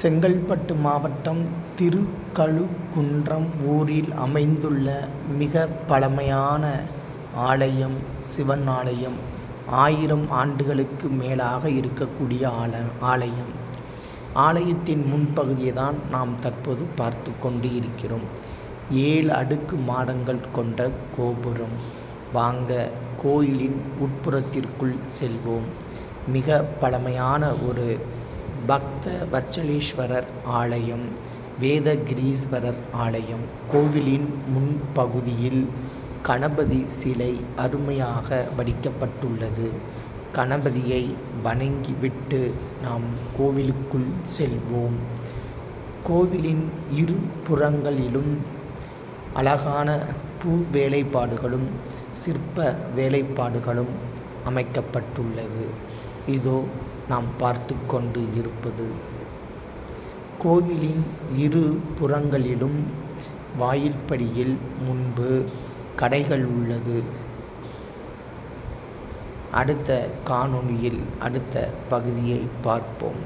செங்கல்பட்டு மாவட்டம் திருக்கழுக்குன்றம் ஊரில் அமைந்துள்ள மிக பழமையான ஆலயம் சிவன் ஆலயம். 1000 ஆண்டுகளுக்கு மேலாக இருக்கக்கூடிய ஆலயம். ஆலயத்தின் முன்பகுதியை தான் நாம் தற்போது பார்த்து கொண்டு இருக்கிறோம். 7 அடுக்கு மாடங்கள் கொண்ட கோபுரம். வாங்க கோயிலின் உட்புறத்திற்குள் செல்வோம். மிக பழமையான ஒரு பக்த வத்சலேஸ்வரர் ஆலயம், வேதகிரீஸ்வரர் ஆலயம். கோவிலின் முன்பகுதியில் கணபதி சிலை அருமையாக வடிக்கப்பட்டுள்ளது. கணபதியை வணங்கிவிட்டு நாம் கோவிலுக்குள் செல்வோம். கோவிலின் இரு புறங்களிலும் அழகான பூ வேலைப்பாடுகளும் சிற்ப வேலைப்பாடுகளும் அமைக்கப்பட்டுள்ளது. இதோ நாம் பார்த்து கொண்டு இருப்பது கோவிலின் இரு புறங்களிலும் வாயில்படியில் முன்பு கடைகள் உள்ளது. அடுத்த காணொளியில் அடுத்த பகுதியை பார்ப்போம்.